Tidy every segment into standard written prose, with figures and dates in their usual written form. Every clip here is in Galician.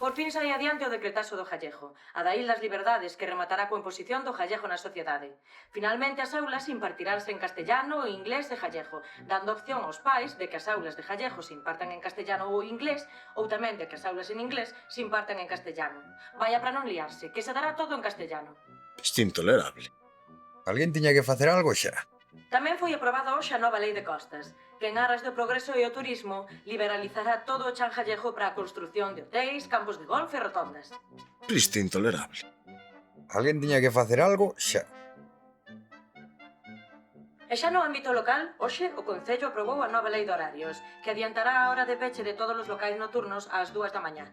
Por fin sai adiante o decretazo do gallego, a da Illas Liberdades que rematará coa imposición do gallego na sociedade. Finalmente as aulas impartiránse en castellano, inglés e gallego, dando opción aos pais de que as aulas de gallego se impartan en castellano ou inglés, ou tamén de que as aulas en inglés se impartan en castellano. Vaya para non liarse, que se dará todo en castellano. Isto é intolerable. Alguén tiña que facer algo xa. Tamén foi aprobada hoxe a nova lei de costas, que en aras do progreso e o turismo liberalizará todo o chan gallego para a construción de hotéis, campos de golf e rotondas. Isto é intolerable. Alguén tiña que facer algo xa. E xa no ámbito local, hoxe o Concello aprobou a nova lei de horarios, que adiantará a hora de peche de todos os locais nocturnos ás 2 da mañá.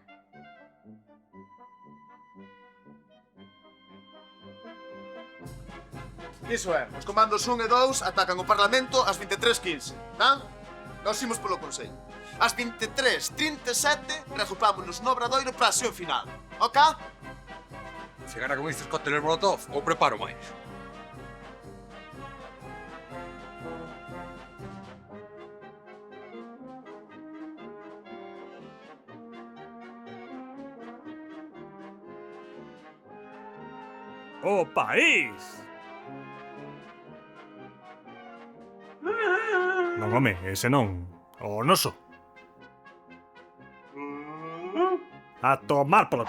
Iso é, os comandos 1 e 2 atacan o Parlamento ás 23:15, tá? Nós imos polo Consello. Ás 23:37 reagrupámonos no Obradoiro para a sesión final, ok? Chegara con estes cócteles Molotov ou preparo máis. O país! Non, home, ese non. O noso. A tomar polo...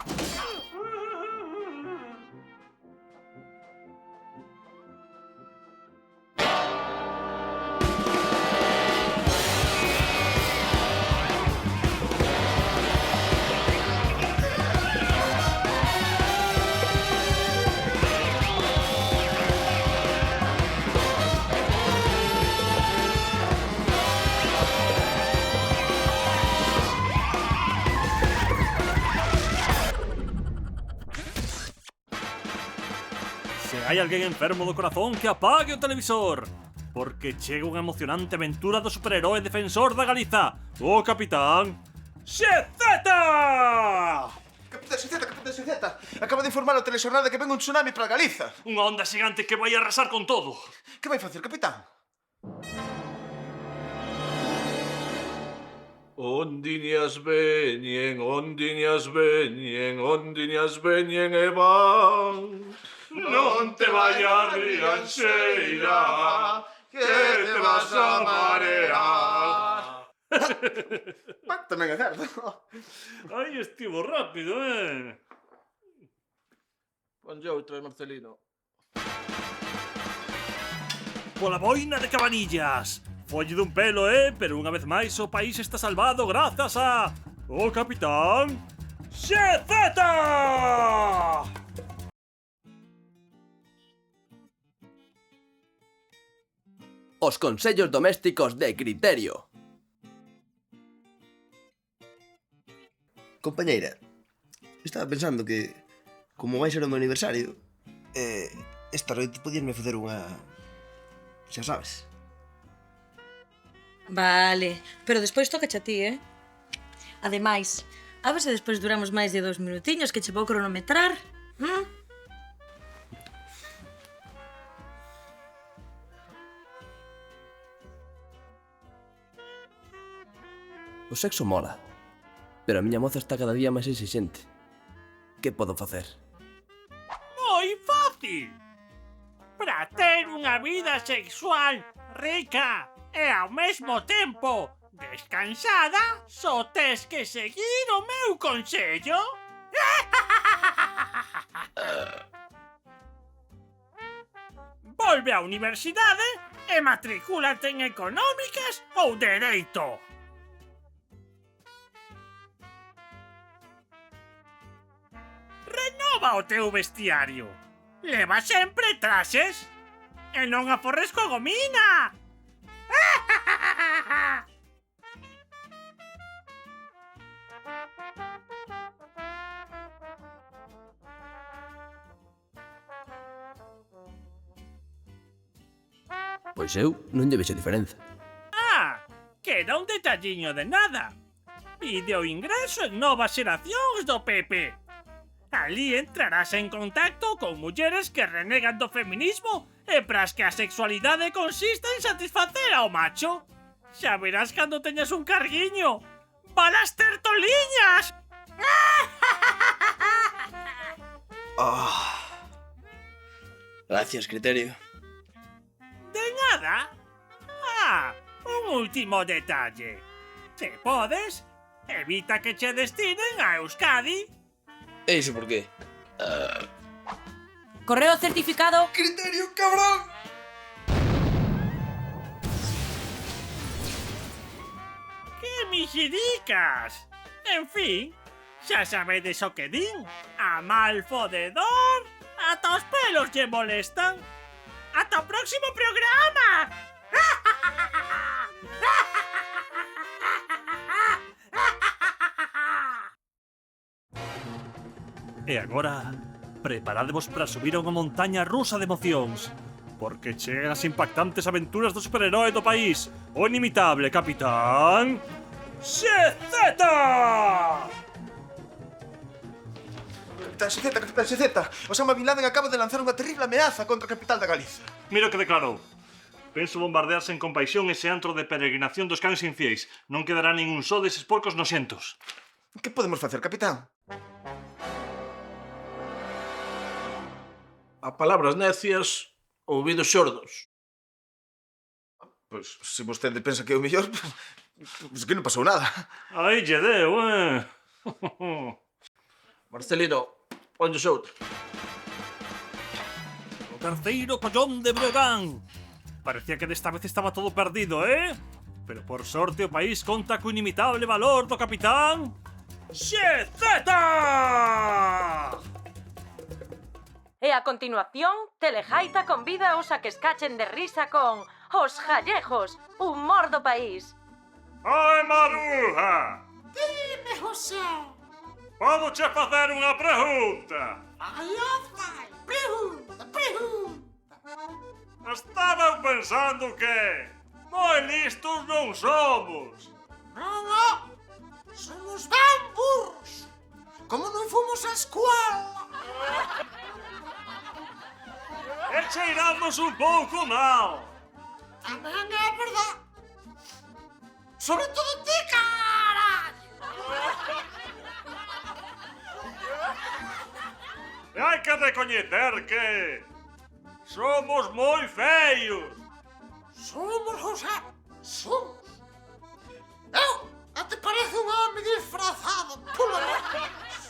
Se hai alguén enfermo do corazón que apague o televisor, porque chega unha emocionante aventura do superheroe defensor da Galiza, o Capitán Xezeta! Capitán Xezeta, acaba de informar o telexornada que ven un tsunami para Galiza. Unha onda xigante que vai arrasar con todo. Que vai facer, capitán? Ondiñas veñen, ondiñas veñen, ondiñas veñen e van. Non te vayas rianxeira, que te vas a marear. Tamén é certo. Ai, estivo rápido, Ponlle outra, Marcelino. Pola boina de Cabanillas. Folle dun pelo, pero unha vez máis o país está salvado grazas a... o Capitán Xezeta! Os consellos domésticos de criterio. Compañeira, estaba pensando que, como vai ser o meu aniversario, esta noite podíasme facer unha... xa sabes. Vale, pero despois toca a ti, Ademais, a ver se despois duramos máis de 2 minutiños que che vou cronometrar, O sexo mola, pero a miña moza está cada día máis exixente. Que podo facer? Moi fácil! Para ter unha vida sexual rica e ao mesmo tempo descansada, só tes que seguir o meu consello. Volve á universidade e matricúlate en económicas ou dereito. Renova o teu vestiario. Leva sempre traxes. E non aforres coa gomina. Pois eu non lle vexo diferenza. Ah, que era un detalliño de nada. Pide o ingreso en Novas Xeracións do PP. Alí entrarás en contacto con mulleres que renegan do feminismo e pras que a sexualidade consiste en satisfacer ao macho. Xa verás cando teñas un carguiño. Valas ter toliñas! Gracias, Criterio. De nada. Un último detalle. Se podes, evita que che destinen a Euskadi. E iso por qué? Correo certificado. Criterio, cabrón! Que mixiricas. En fin, xa sabedes o que din. A mal fodedor, ata os pelos lle molestan. ¡Hasta o próximo programa! E agora, preparadevos para subir a unha montaña rusa de emocións, porque chegan as impactantes aventuras do superheroe do país, o inimitable Capitán XZ! Capitán XZ, Osama Bin Laden acaba de lanzar unha terrible ameaza contra a capital da Galiza. Mira o que declarou. Penso bombardearse en compaixón ese antro de peregrinación dos cans infiéis. Non quedará ningún só deses porcos noxentos. Que podemos facer, capitán? A palabras necias, ouvidos xordos. Pois, se vostede pensa que é o mellor, pois que non pasou nada. Aí lle deu, Marcelino, ponlle outro. O terceiro collón de Breogán. Parecía que desta vez estaba todo perdido, Pero por sorte o país conta co inimitable valor do Capitán XZ! E a continuación, Telejaita convida os a que escachen de risa con Os Gallejos, humor do país. Ai, Maruja! Dime, José. Podoche facer unha pregunta? Ai, vai. Pregunta. Estaba pensando que moi listos non somos. Non. Somos ben burros. Como non fomos á escola. E cheiramos un pouco mal. Tamén é verdade. Sobre todo ti, carallo. E hai que recoñecer que somos moi feios. Somos, José. Somos. Eu, te parece un home disfrazado, polo menos.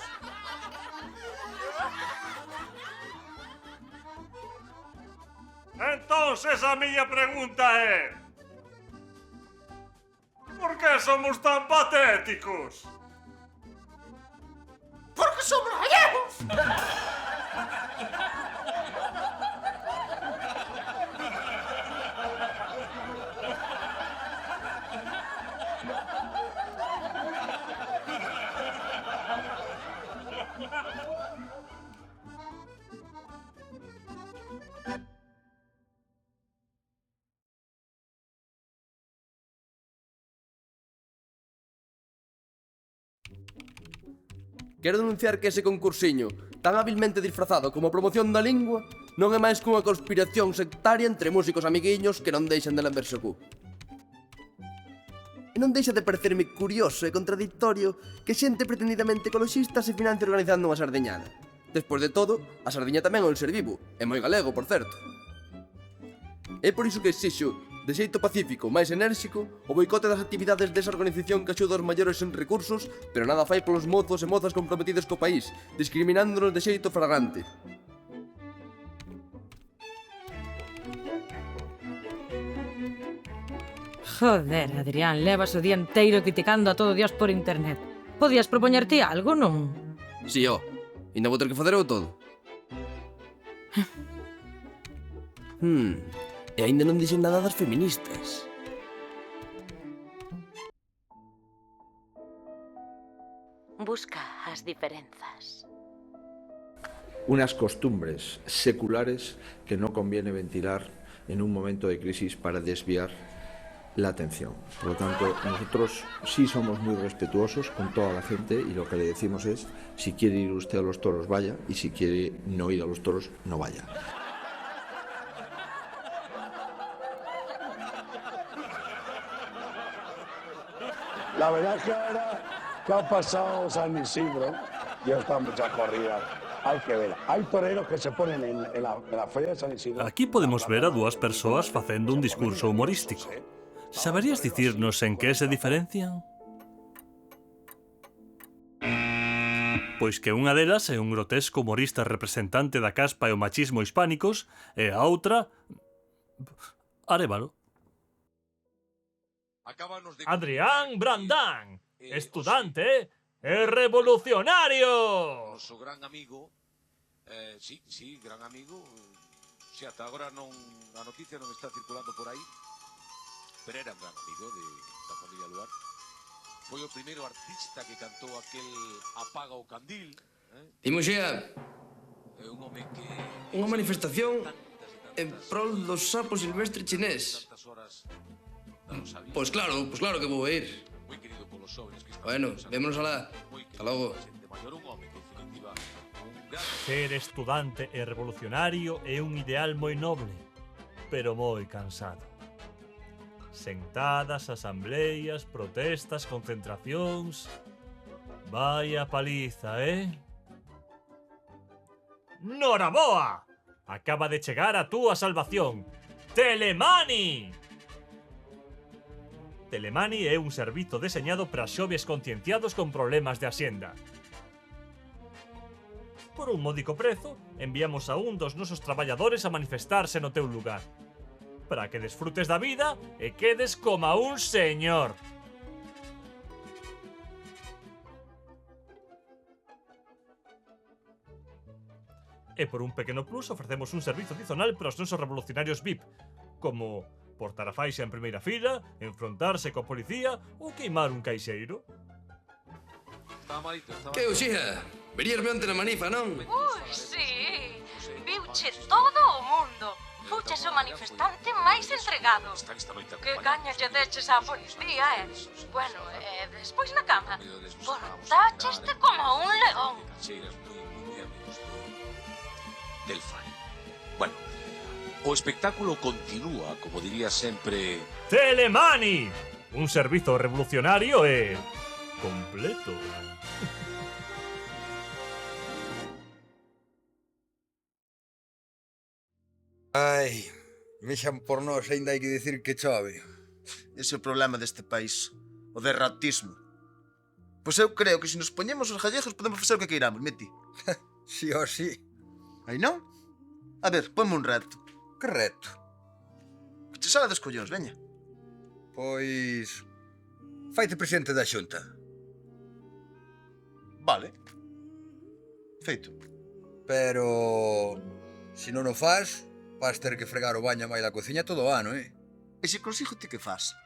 Entonces a miña pregunta é: por que somos tan patéticos? Porque somos gallegos. Quero denunciar que ese concursiño, tan habilmente disfrazado como promoción da lingua, non é máis que unha conspiración sectaria entre músicos amiguiños que non deixan de lamberse o cu. E non deixa de parecerme curioso e contradictorio que xente pretendidamente ecoloxista se financie organizando unha sardiñada. Despois de todo, a sardiña tamén é un ser vivo, e moi galego, por certo. É por iso que exixo, de xeito pacífico, máis enérxico, o boicote das actividades desa organización que axuda os maiores en recursos, pero nada fai polos mozos e mozas comprometidos co país, discriminándonos de xeito flagrante. Joder, Adrián, levas o día inteiro criticando a todo Dios por internet. Podías propoñerte algo, non? Si, ainda vou ter que facer eu todo. E aínda non dixen nada das feministas. Busca as diferenzas. Unas costumbres seculares que no conviene ventilar en un momento de crisis para desviar la atención. Por lo tanto, nosotros sí somos muy respetuosos con toda la gente y lo que le decimos es, si quiere ir usted a los toros, vaya, y si quiere no ir a los toros, no vaya. La verdad es que ahora que ha pasado San Isidro, ya estamos a corrida. Hay que ver. Hay toreros que se ponen en la feria de San Isidro. Aquí podemos ver a dúas persoas facendo un discurso humorístico. Saberías dicirnos en que se diferencian? Pois que unha delas é un grotesco humorista representante da caspa e o machismo hispánicos e a outra... Arévalo. Adrián Brandán, estudante e revolucionario. Noso gran amigo, sí, gran amigo. Si ata agora non a noticia non está circulando por aí, pero era un gran amigo da familia Luar. Foi o primeiro artista que cantou aquel Apaga o Candil. Imos xa É un home que... unha manifestación en prol do sapo silvestre chinés. Pois claro que vou ir. Moi querido polos xóvenes que están... Bueno, vémonos alá. Hasta logo. Ser estudante e revolucionario é un ideal moi noble, pero moi cansado. Sentadas, asambleas, protestas, concentracións... Vaya paliza, Noraboa! Acaba de chegar a túa salvación. Telemani! Telemani é un servizo deseñado para xoves concienciados con problemas de hacienda. Por un módico prezo, enviamos a un dos nosos traballadores a manifestarse no teu lugar, para que desfrutes da vida e quedes como un señor. E por un pequeno plus ofrecemos un servizo adicional para os nosos revolucionarios VIP, como portar a faixa en primeira fila, enfrontarse coa policía ou queimar un caixeiro. Que Uxía? Veríasme onte na manifa, non? Sí, viuche todo o mundo. Fuches o manifestante máis entregado. Que caña lle deches á policía, Bueno, despois na cama, portácheste como un león. Del Fai. Bueno, o espectáculo continúa, como diría sempre... Telemani! Un servizo revolucionario e... completo. Ai, mexan por nós, ainda hai que dicir que chove. Ese é o problema deste país, o derrotismo. Pois eu creo que se nos poñemos os gallegos podemos facer o que queiramos, Meti. Si o si. Aí non? A ver, ponme un reto. Que reto? Que che sala dos collóns, veña. Pois... faite presidente da Xunta. Vale. Feito. Pero... se non o faz, vas ter que fregar o baño a máis da cociña todo o ano, E se consigo ti que faz?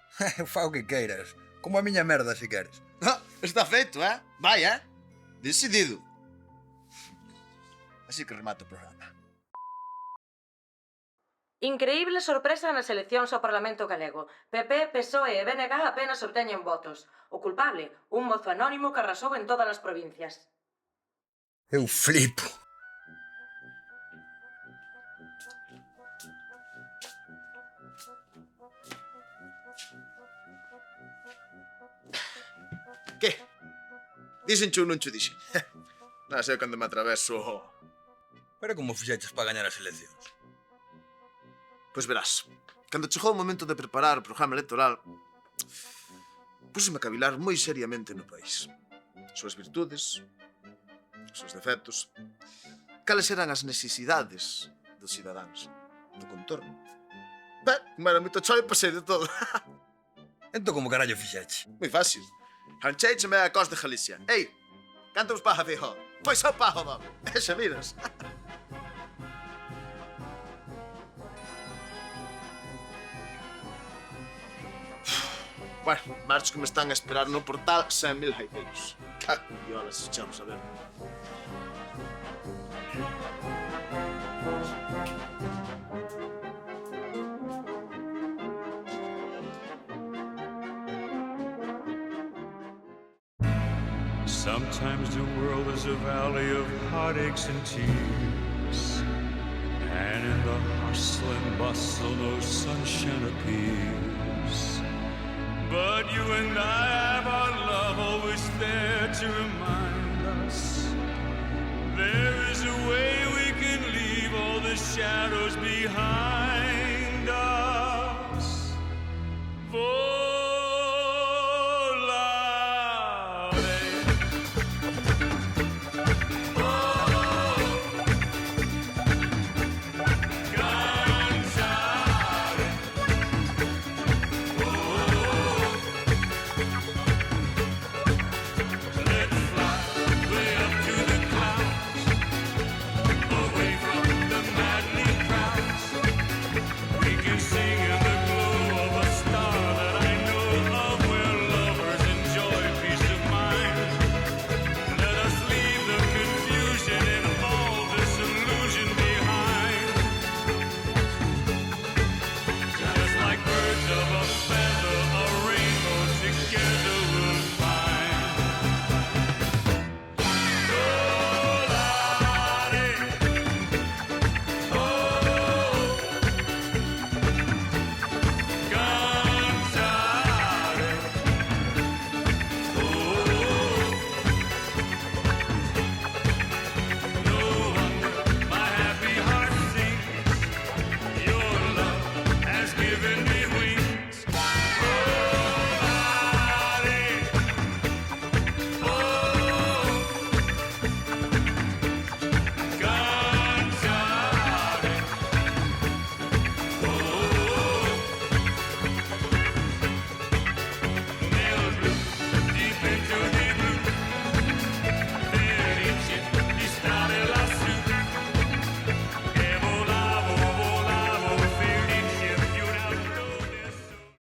Fa o que queiras. Como a miña merda, se queres. Está feito, Vai, Decidido. Así que remata o programa. Increíble sorpresa nas eleccións ao Parlamento galego. PP, PSOE e BNG apenas obteñen votos. O culpable, un mozo anónimo que arrasou en todas as provincias. Eu flipo. Que? Díxenche ou non che dixen? Non sei cando me atraveso... Pero como fixeches para gañar as eleccións? Pois verás, cando chegou o momento de preparar o programa electoral, púseme a cavilar moi seriamente no país. As súas virtudes, os seus defectos, cales eran as necesidades dos cidadáns, do contorno. Como era moito chove, pasei de todo. Entón como carallo fixeche? Moi fácil. Rancheicheme a Cos de Galicia. Ei, canto vos paja, fijo? Pois ao pajo, doble. E xa miras. Bueno, marchos que me están a esperar no portal 100.000 haiteiros. Cago en violas, se echamos a ver. Sometimes the world is a valley of heartaches and tears, and in the hustle and bustle no sunshine appears. But you and I have our love always there to remind us there is a behind.